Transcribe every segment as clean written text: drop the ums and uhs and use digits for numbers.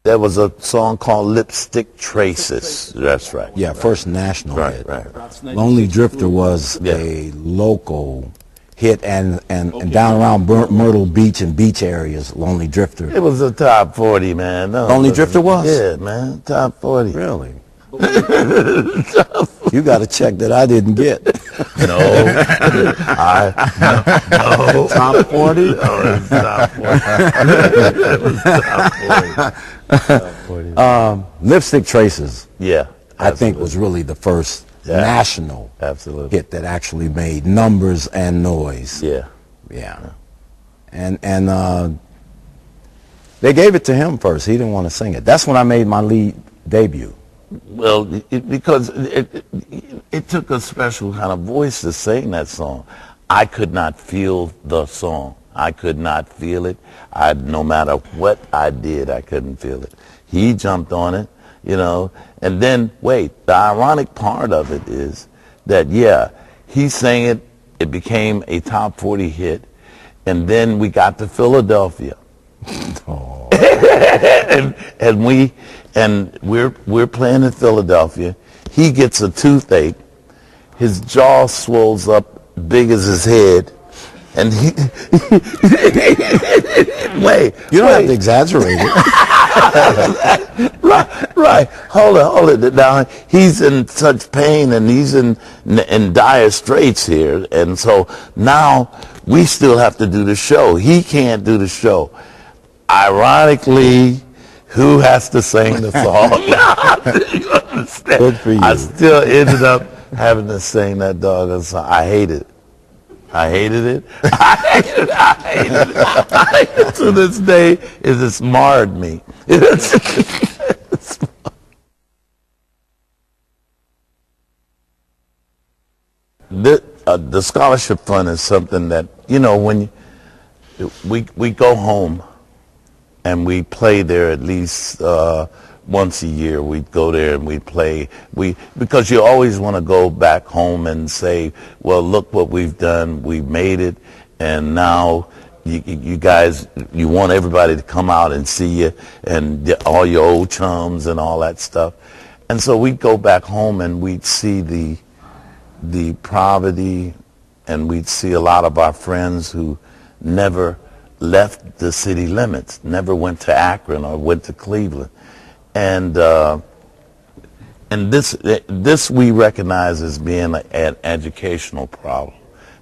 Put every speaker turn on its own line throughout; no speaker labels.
There was a song called Lipstick Traces. That's right.
Yeah, first national hit.
Right.
Lonely Drifter was a local hit, and down around Myrtle Beach and beach areas, Lonely Drifter.
It was a top 40, man. No,
Lonely Drifter was?
Yeah, man, top 40.
Really? You got a check that I didn't get.
No. No.
Top 40?
No, it's top 40. It was top 40.
Lipstick Traces,
Yeah.
I think, was really the first national hit that actually made numbers and noise.
Yeah.
Yeah. And they gave it to him first. He didn't want to sing it. That's when I made my lead debut.
Well, because it took a special kind of voice to sing that song. I could not feel the song. I could not feel it. No matter what I did, I couldn't feel it. He jumped on it, you know. And then, wait, the ironic part of it is that, yeah, he sang it. It became a top 40 hit. And then we got to Philadelphia.
Oh.
and we're playing in Philadelphia. He gets a toothache. His jaw swells up big as his head, and he
you don't have to exaggerate it.
right. Hold it. Now he's in such pain, and he's in dire straits here, and so now we still have to do the show. He can't do the show. Ironically, who has to sing the song? You understand?
Good for you.
I still ended up having to sing that doggone song. I hated it. I hated it. To this day, it just marred me. The scholarship fund is something that, you know, when we go home and we play there at least once a year. We'd go there and we'd play. Because you always want to go back home and say, well, look what we've done. We've made it. And now you guys, you want everybody to come out and see you and all your old chums and all that stuff. And so we'd go back home and we'd see the poverty, and we'd see a lot of our friends who never left the city limits, never went to Akron or went to Cleveland. And this we recognize as being an educational problem.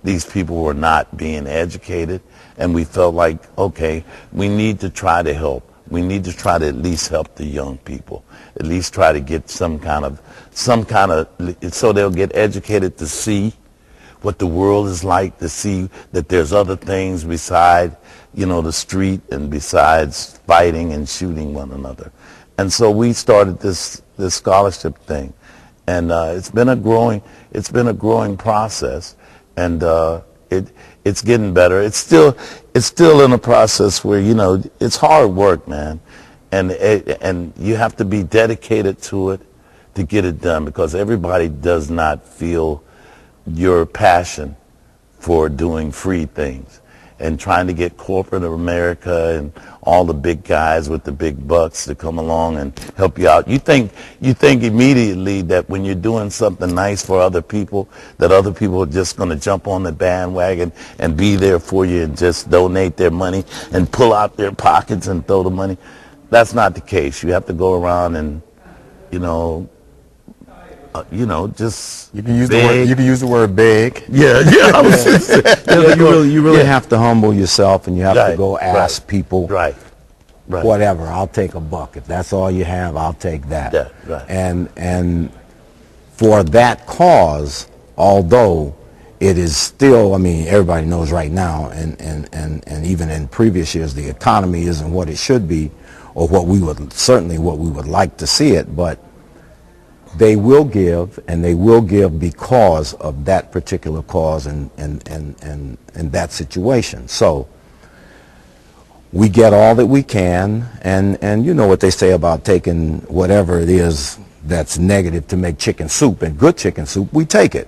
These people were not being educated, and we felt like, okay, we need to try to help. We need to try to at least help the young people, at least try to get some kind of, so they'll get educated to see what the world is like, to see that there's other things beside, you know, the street and besides fighting and shooting one another. And so we started this scholarship thing, and it's been a growing process, and it's getting better. It's still in a process where, you know, it's hard work, man, and you have to be dedicated to it to get it done, because everybody does not feel your passion for doing free things and trying to get corporate America and all the big guys with the big bucks to come along and help you out. You think immediately that when you're doing something nice for other people, that other people are just going to jump on the bandwagon and be there for you and just donate their money and pull out their pockets and throw the money. That's not the case. You have to go around and, just
you can use the word beg.
Yeah.
You really have to humble yourself, and you have to go ask people.
Right.
Whatever. I'll take $1. If that's all you have, I'll take that.
Yeah, right.
And for that cause, although it is still, I mean, everybody knows right now, and even in previous years, the economy isn't what it should be, or what we would like to see it, but they will give, and they will give because of that particular cause and that situation. So we get all that we can, and you know what they say about taking whatever it is that's negative to make chicken soup, and good chicken soup, we take it,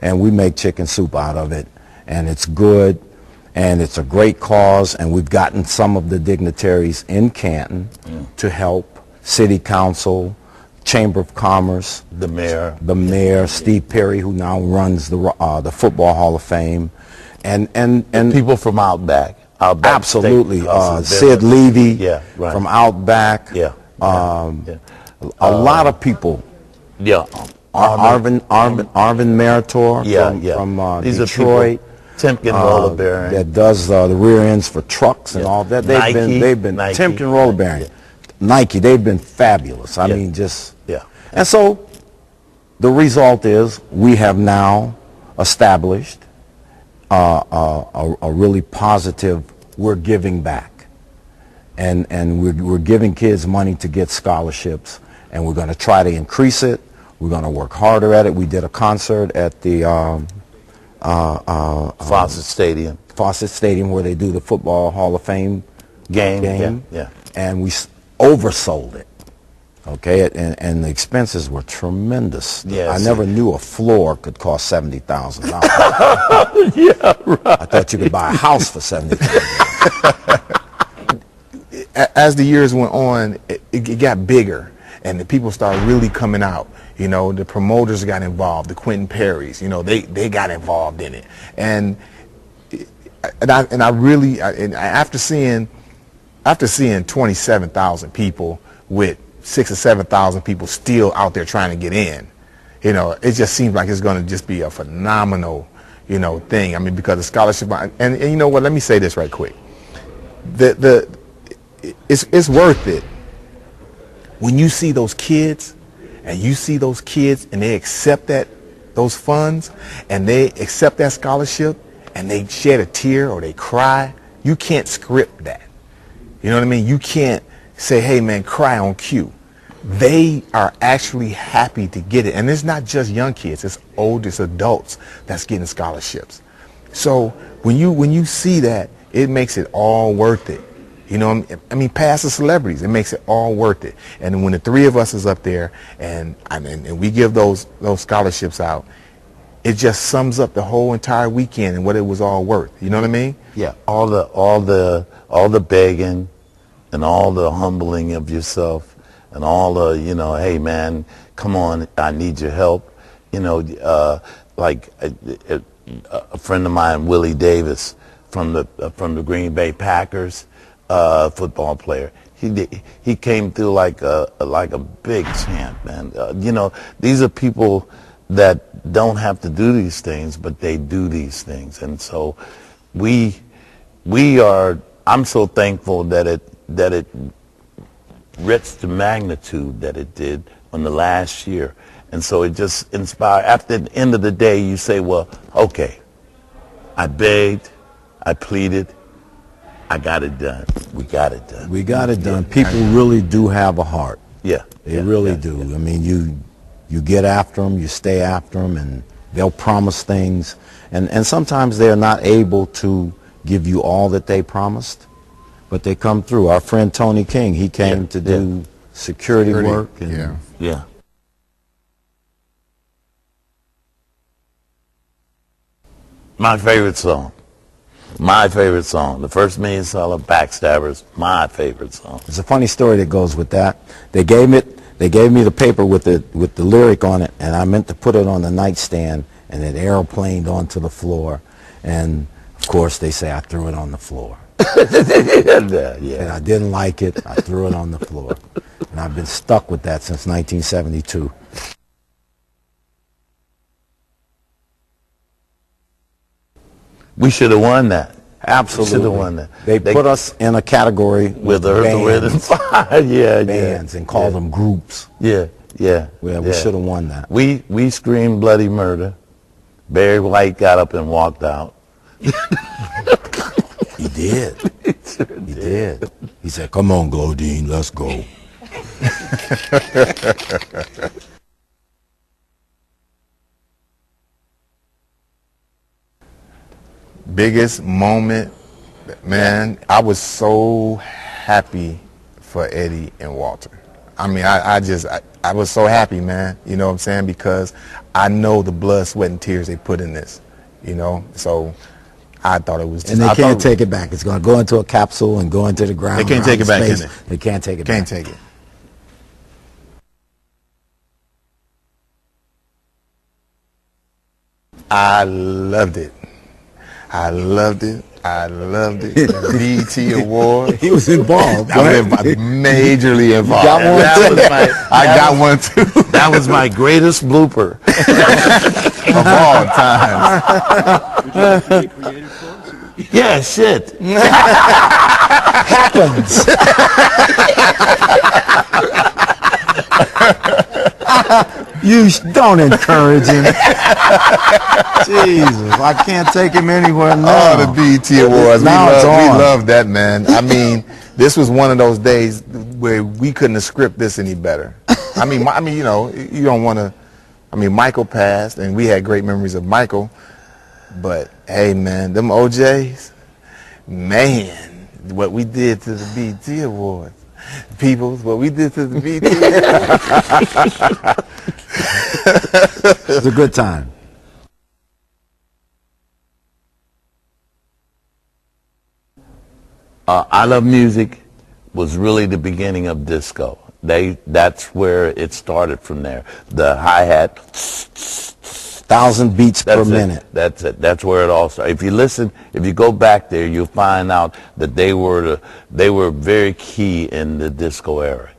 and we make chicken soup out of it, and it's good, and it's a great cause, and we've gotten some of the dignitaries in Canton to help City Council, Chamber of Commerce,
The
mayor, Steve Perry, who now runs the Football Hall of Fame, and
people from Outback.
Absolutely,
Steakhouse,
Sid Levy
Yeah, right.
from Outback.
Yeah.
A lot of people.
Yeah.
Arvin Meritor from
These
Detroit.
Are people, Timken Roller Bearing.
That does the rear ends for trucks and all that. They've been
Nike.
Timken Roller Bearing.
Yeah.
Nike, they've been fabulous. I mean, just...
Yeah.
And so the result is we have now established a really positive, we're giving back. And we're giving kids money to get scholarships, and we're going to try to increase it. We're going to work harder at it. We did a concert at the
Fawcett Stadium
where they do the Football Hall of Fame game.
Yeah.
And we oversold it. Okay, and the expenses were tremendous.
Yes.
I never knew a floor could cost $70,000.
Yeah, right.
I thought you could buy a house for $70,000.
As the years went on, it got bigger, and the people started really coming out. You know, the promoters got involved, the Quentin Perrys. You know, they got involved in it, and after seeing 27,000 people with 6,000 or 7,000 people still out there trying to get in, you know, it just seems like it's going to just be a phenomenal, you know, thing. I mean, because the scholarship, and you know what? Let me say this right quick. It's worth it when you see those kids, and they accept those funds, and they accept that scholarship, and they shed a tear or they cry. You can't script that. You know what I mean? You can't say, hey man, cry on cue. They are actually happy to get it. And it's not just young kids, it's old, it's adults that's getting scholarships. So when you see that, it makes it all worth it. You know, I mean, past the celebrities, it makes it all worth it. And when the three of us is up there and we give those scholarships out, it just sums up the whole entire weekend and what it was all worth. You know what I mean?
Yeah. All the begging and all the humbling of yourself and all the, you know, hey man, come on, I need your help. You know, like a friend of mine, Willie Davis from the Green Bay Packers, football player. He came through like a big champ, man. You know, these are people that don't have to do these things, but they do these things, and so we are. I'm so thankful that it reached the magnitude that it did on the last year, and so it just inspired. After the end of the day, you say, well, okay, I begged, I pleaded, I got it done. We got it done.
We got it done. People really do have a heart.
Yeah.
They really do. I mean, you get after them, you stay after them, and they'll promise things. And sometimes they're not able to give you all that they promised, but they come through. Our friend Tony King, he came to do security work. And
Yeah. My favorite song. The First Million Seller, Backstabbers, my favorite song.
There's a funny story that goes with that. They gave me the paper with the lyric on it, and I meant to put it on the nightstand, and it aeroplaned onto the floor. And of course, they say I threw it on the floor. And I didn't like it. I threw it on the floor. And I've been stuck with that since 1972.
We should have won that.
Absolutely.
Should have won that.
They put us in a category
with Earth, Wind, and Fire.
Bands and called them groups.
Yeah.
Well, we should have won that.
We screamed bloody murder. Barry White got up and walked out.
He did. He did. He said, "Come on, Glodine, let's go."
Biggest moment, man, I was so happy for Eddie and Walter. I mean, I was so happy, man, you know what I'm saying, because I know the blood, sweat, and tears they put in this, you know, so I thought it was just...
And they can't take it back. It's going to go into a capsule and go into the ground.
They can't take it back,
space.
can they?
They can't take it back.
Can't take it. I loved it. I loved it. I loved it. The BET Award.
He was involved.
I was majorly involved.
got one
That was my,
I got one too.
that was my greatest blooper.
Of all time.
Yeah, shit.
Happens. You don't encourage him. Jesus, I can't take him anywhere now.
Oh, the BET Awards. We
Now it's on.
love that, man. I mean, this was one of those days where we couldn't have scripted this any better. I mean, you know, you don't want to. I mean, Michael passed, and we had great memories of Michael. But hey, man, them OJs, man, what we did to the BET Awards, peoples, what we did to the BET Awards.
It was a good time.
I Love Music was really the beginning of disco. That's where it started from there. The hi-hat,
1,000 beats per minute.
That's it. That's where it all started. If you listen, if you go back there, you'll find out that they were very key in the disco era.